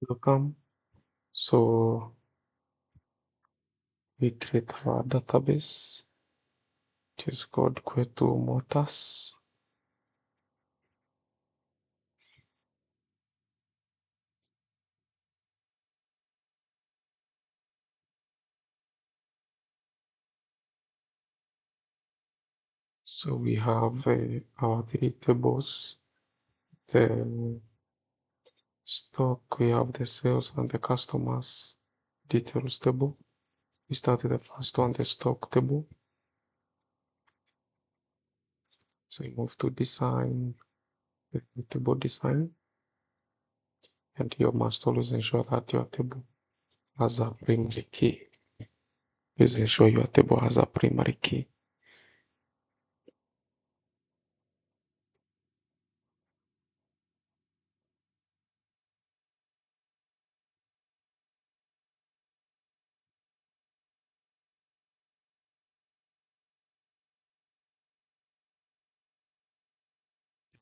Welcome. So we create our database, which is called Kwetu Motors. So we have our three tables, the stock, we have the sales and the customers details table. We started the first on the stock table. So you move to design, the table design, and you must always ensure that your table has a primary key. Please ensure your table has a primary key.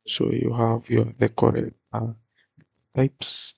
So you have the correct types.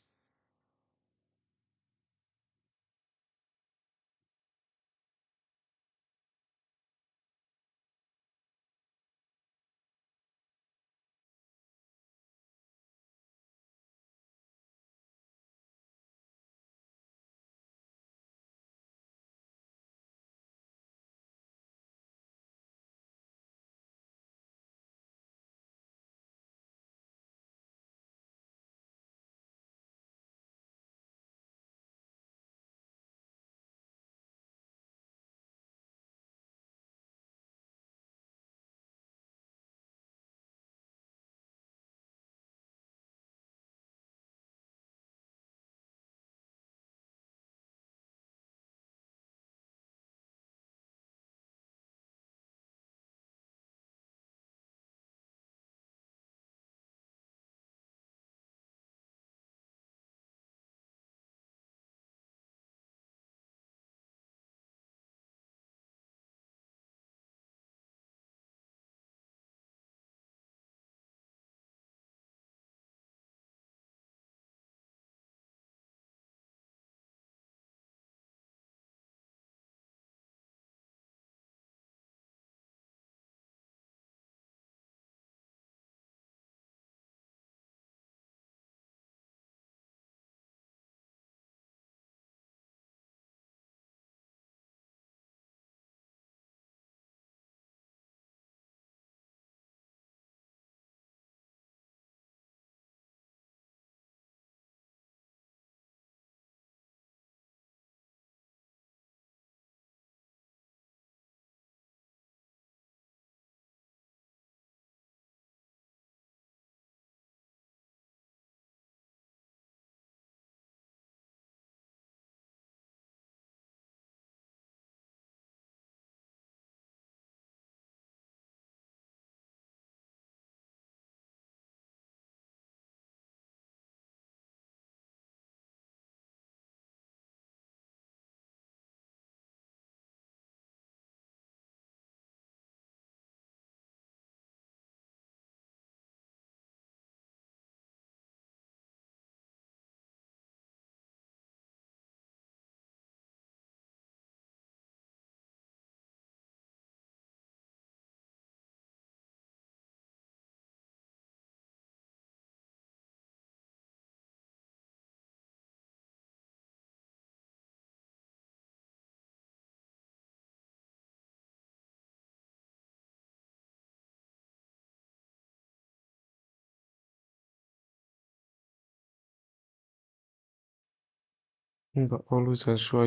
But always ensure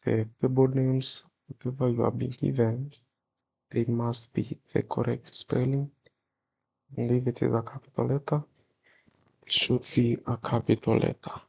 the table names, whatever you are being given, they must be the correct spelling. And if it is a capital letter, it should be a capital letter.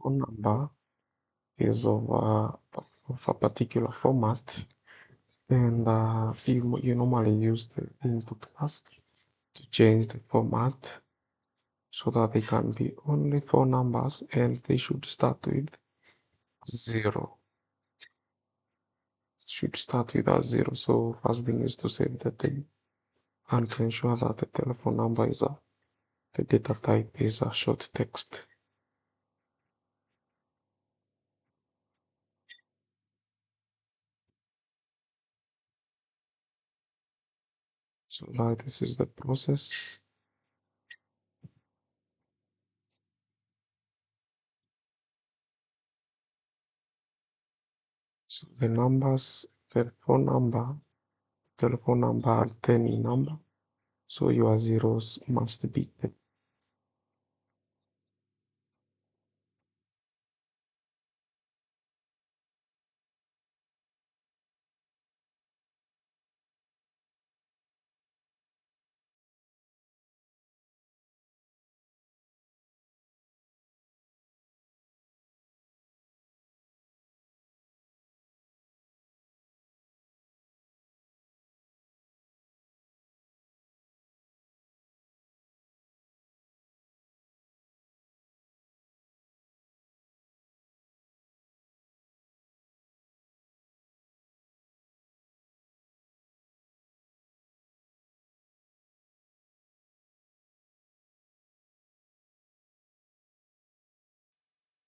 phone number is of a particular format, and you normally use the input mask to change the format so that they can be only four numbers and they should start with zero. Should start with a zero. So first thing is to save the table and to ensure that the telephone number is the data type is a short text. So like this is the process. So the numbers, telephone number are 10 in number. So your zeros must be 10.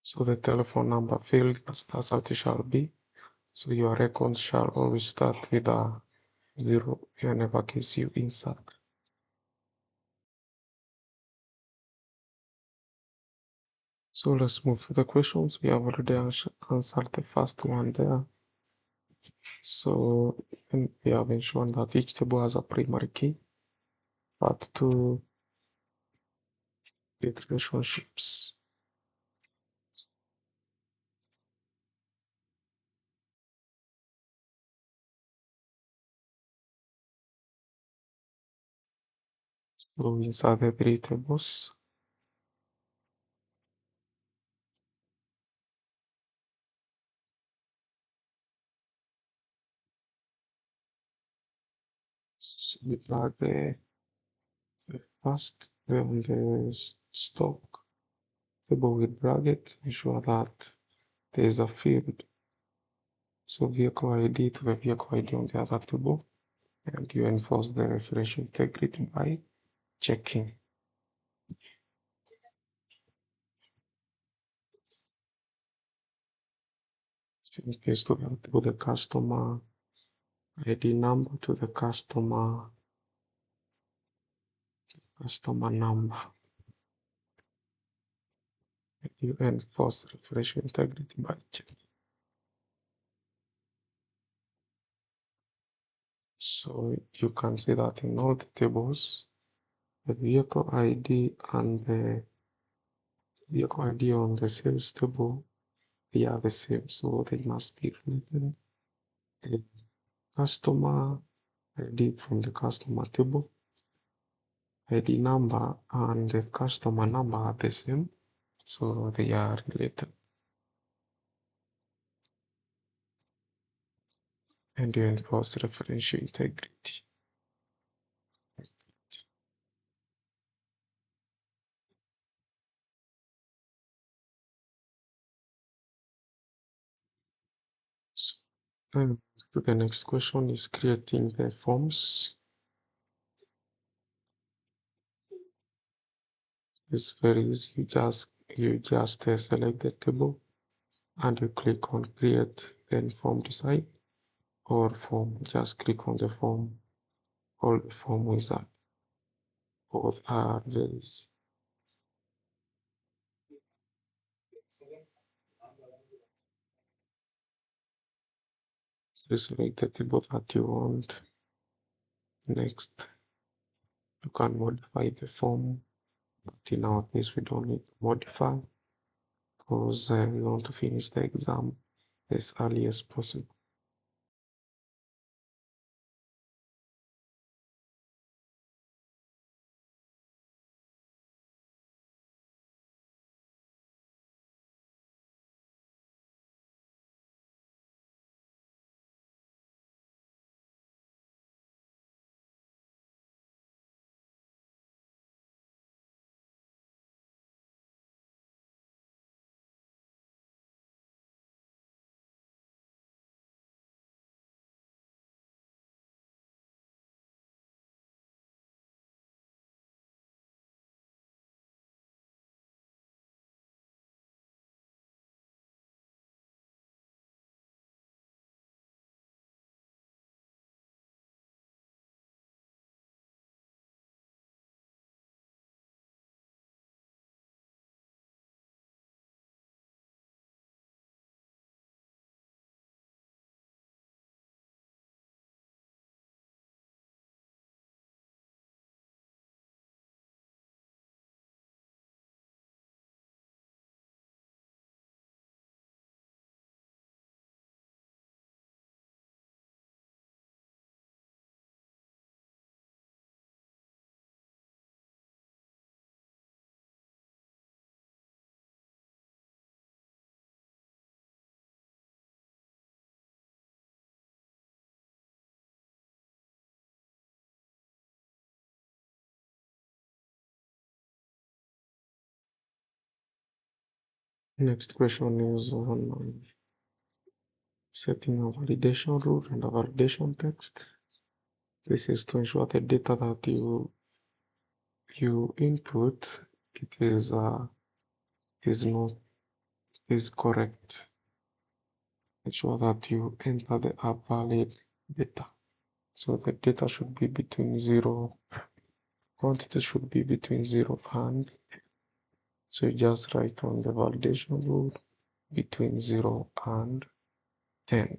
So the telephone number field, that's how it shall be. So your records shall always start with a zero whenever case you insert. So let's move to the questions. We have already answered the first one there. So we have ensured that each table has a primary key. Part 2, with relationships. So inside the three tables. So we drag the first, then the stock table, we drag it, ensure that there is a field. So vehicle ID to the vehicle ID on the other table, and you enforce the referential integrity by checking. So in case to the customer ID number to the customer number. You enforce referential integrity by checking. So you can see that in all the tables, the vehicle ID and the vehicle ID on the sales table, they are the same, so they must be related. The customer ID from the customer table, ID number and the customer number are the same, so they are related. And you enforce referential integrity. So, to the next question is creating the forms. It's very easy. You just select the table and you click on create, then form design or form. Just click on the form or the form wizard. Both are very easy. You select the table that you want. Next, you can modify the form, but in our case, we don't need to modify because we want to finish the exam as early as possible. Next question is on setting a validation rule and a validation text. This is to ensure the data that you input it is not is correct. Ensure that you enter the valid data. So the data should be between zero, quantity should be between 0 and, so you just write on the validation rule between 0 and 10.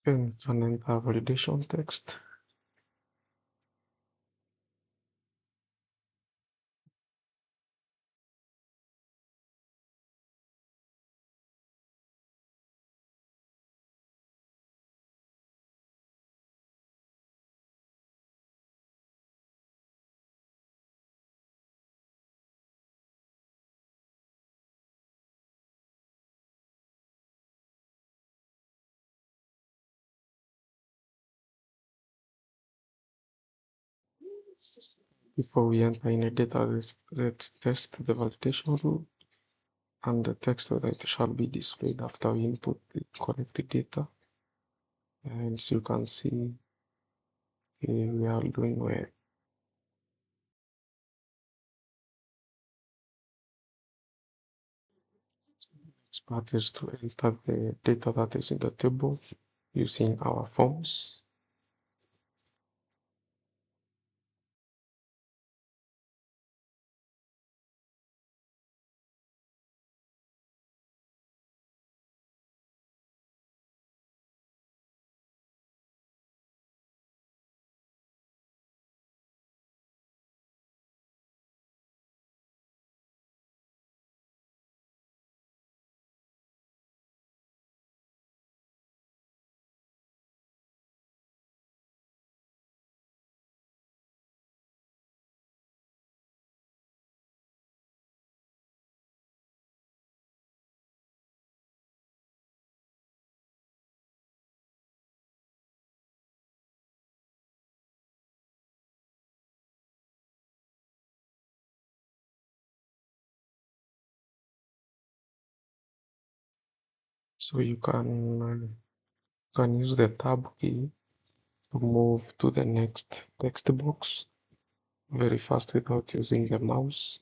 Then you can enter validation text. Before we enter in a data, let's test the validation rule, and the text of that shall be displayed after we input the correct data. And as you can see, we are doing well. Next part is to enter the data that is in the table using our forms. So you can use the tab key to move to the next text box very fast without using the mouse.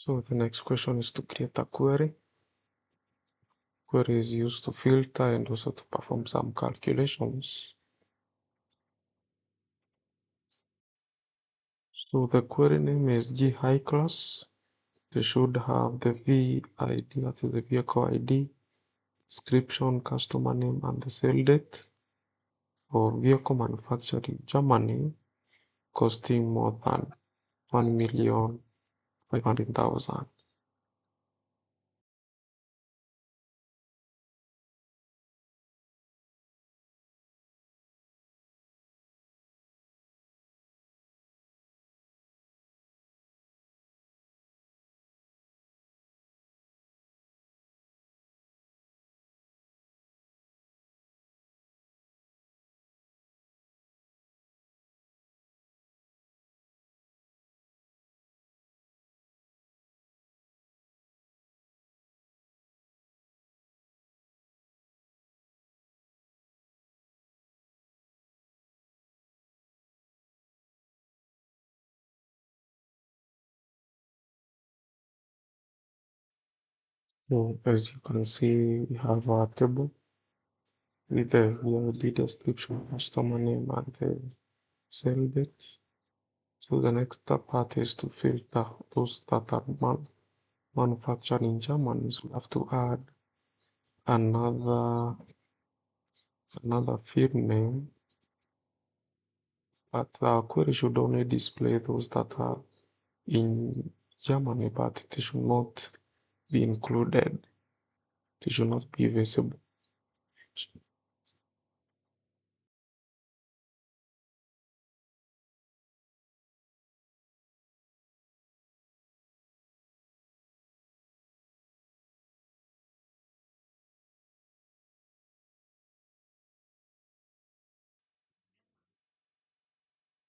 So the next question is to create a query. Query is used to filter and also to perform some calculations. So the query name is G high class. They should have the VID, that is the vehicle ID, description, customer name, and the sale date. For vehicle manufactured in Germany, costing more than 1,500,000. So as you can see, we have our table with the VID description, customer name, and the sale date. So the next part is to filter those that are manufactured in Germany. So we have to add another field name, but our query should only display those that are in Germany, but it should not be included. It should not be visible.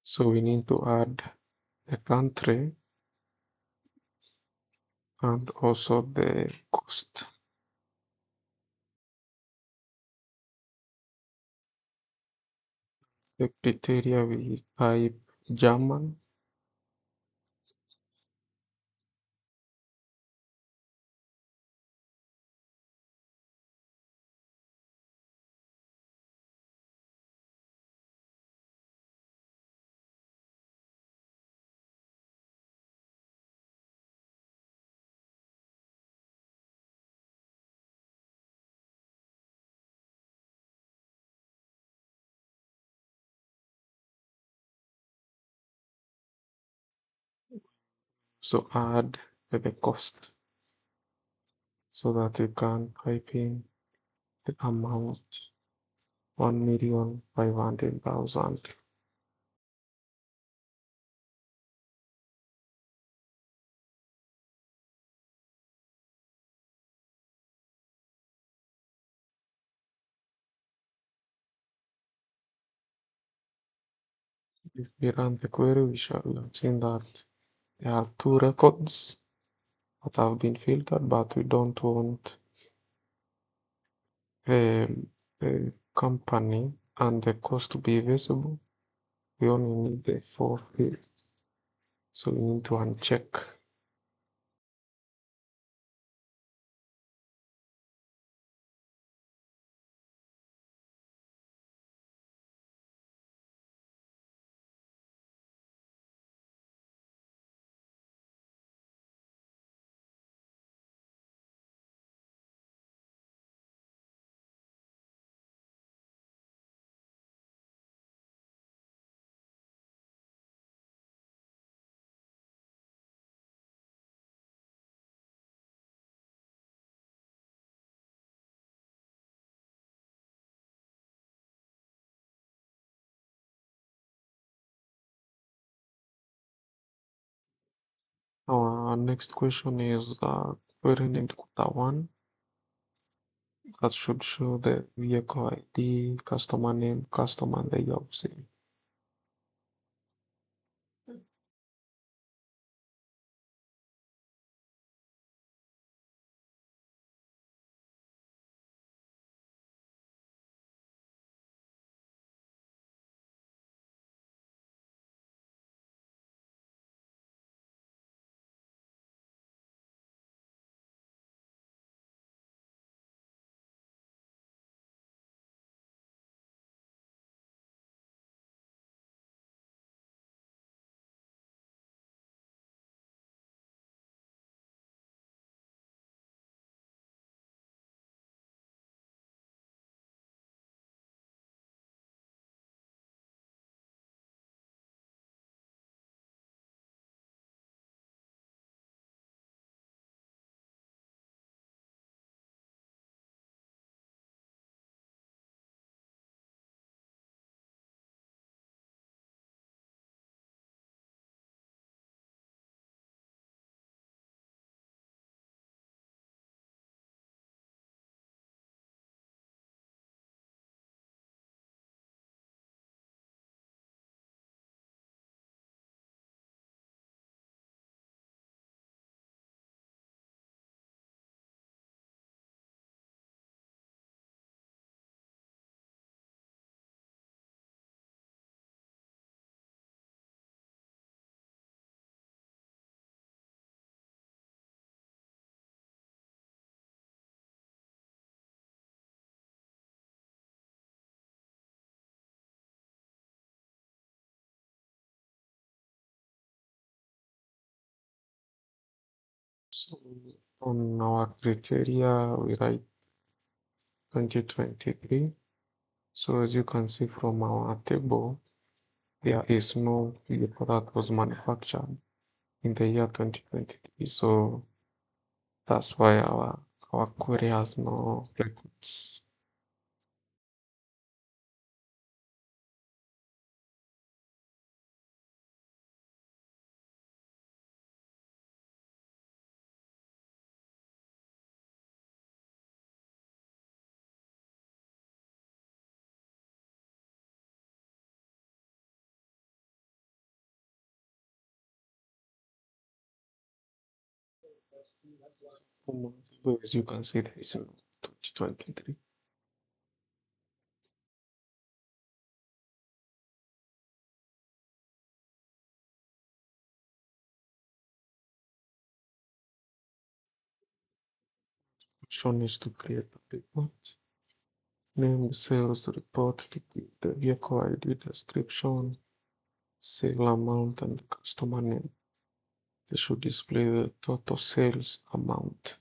So we need to add the country and also the cost. The criteria we type German. So add the cost so that you can type in the amount 1,500,000. If we run the query, we shall have seen that there are two records that have been filtered, but we don't want the company and the cost to be visible. We only need the four fields. So we need to uncheck. Our next question is query named Kuta1 that should show the vehicle ID, customer name, customer, and the year of sale. So on our criteria, we write 2023. So as you can see from our table, there is no vehicle that was manufactured in the year 2023. So that's why our query has no records. So as you can see, there is no 2023. Option is to create a report. Name the sales report to give the vehicle ID description, sale amount, and the customer name. They should display the total sales amount.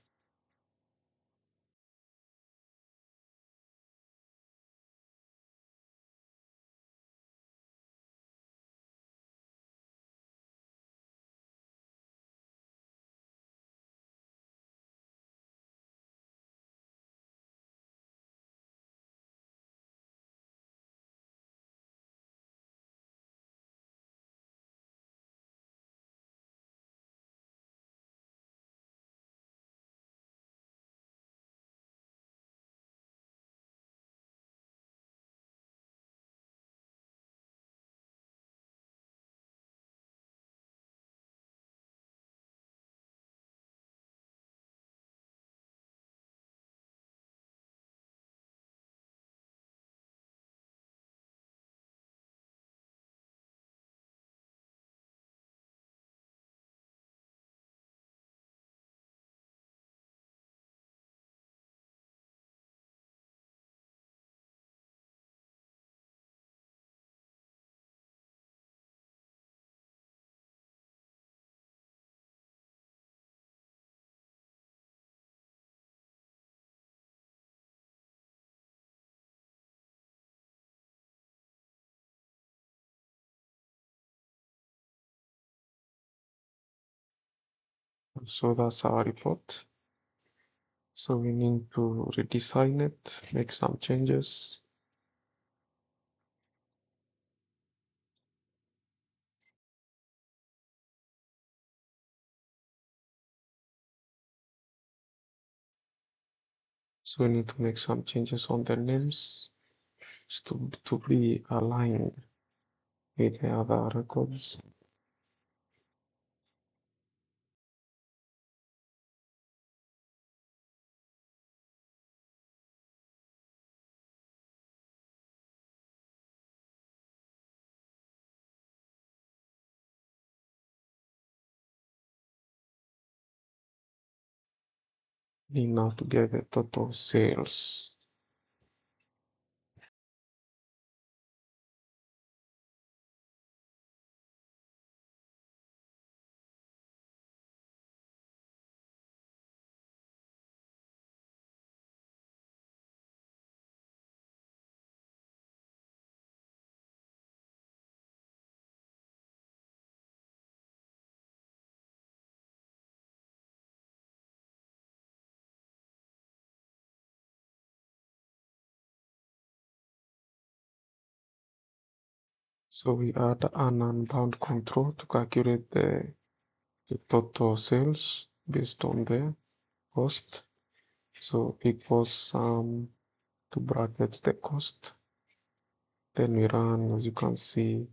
So that's our report. So we need to redesign it, make some changes. So we need to make some changes on the names to be aligned with the other records. We need now to get the total sales. So we add an unbound control to calculate the total sales based on the cost. So equals sum to brackets the cost. Then we run, as you can see,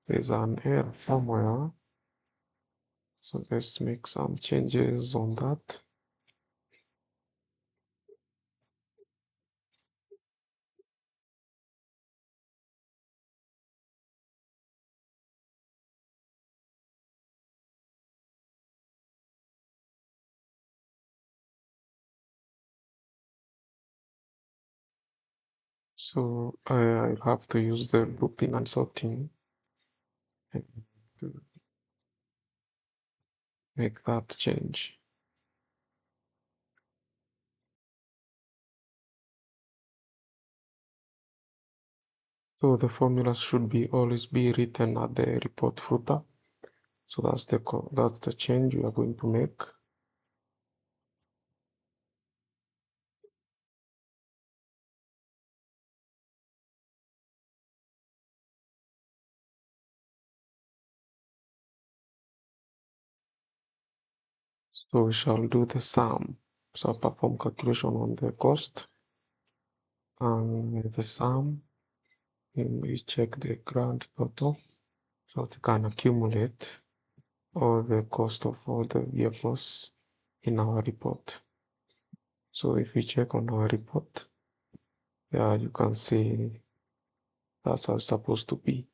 there's an error somewhere. So let's make some changes on that. So I have to use the looping and sorting and to make that change. So the formula should be always be written at the report footer. So that's the change we are going to make. So we shall do the sum. So perform calculation on the cost and the sum. And we check the grand total so that we can accumulate all the cost of all the vehicles in our report. So if we check on our report, yeah, you can see that's how it's supposed to be.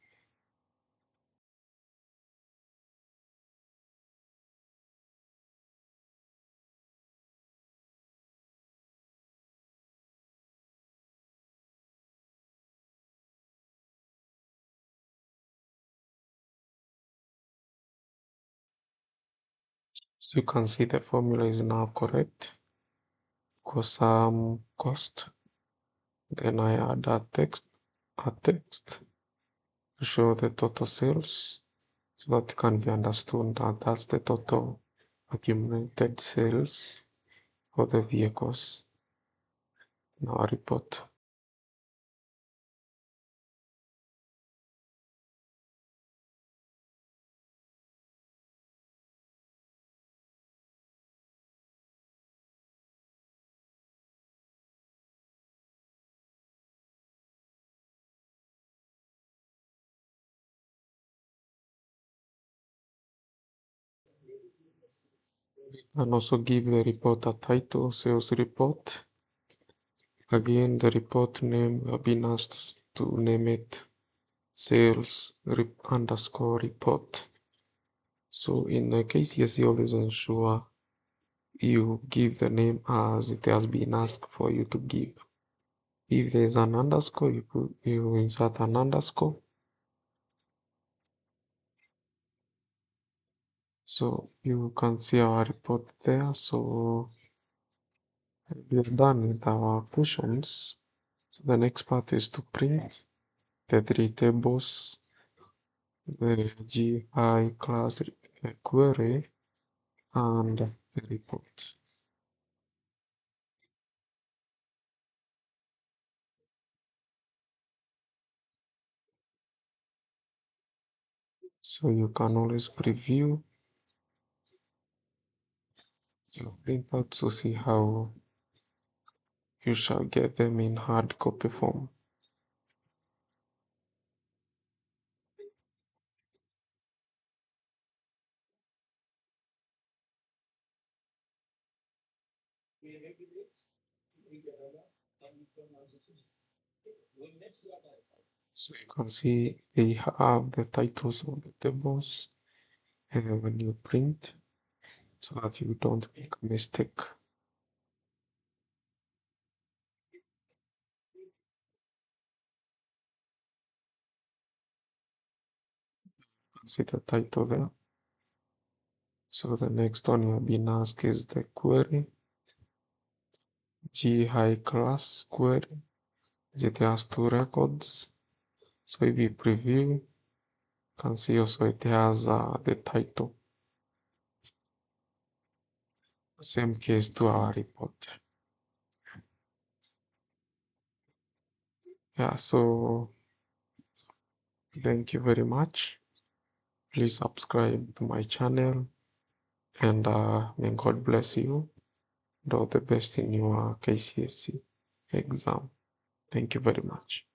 So you can see the formula is now correct. Because some cost, then I add a text to show the total sales so that can be understood that that's the total accumulated sales for the vehicles in our report. And also give the report a title, sales report. Again, the report name we have been asked to name it sales underscore report. So in the Kcse, always ensure you give the name as it has been asked for you to give. If there is an underscore, you insert an underscore. So you can see our report there. So we are done with our questions. So the next part is to print the three tables, the GI class query, and the report. So you can always preview your printout to see how you shall get them in hard copy form. So you can see they have the titles of the tables when you print so that you don't make a mistake. You can see the title there. So the next one you're being asked is the query, G high class query. It has two records. So if you preview, you can see also it has the title. Same case to our report. Yeah, so thank you very much. Please subscribe to my channel and may God bless you. Do all the best in your KCSE exam. Thank you very much.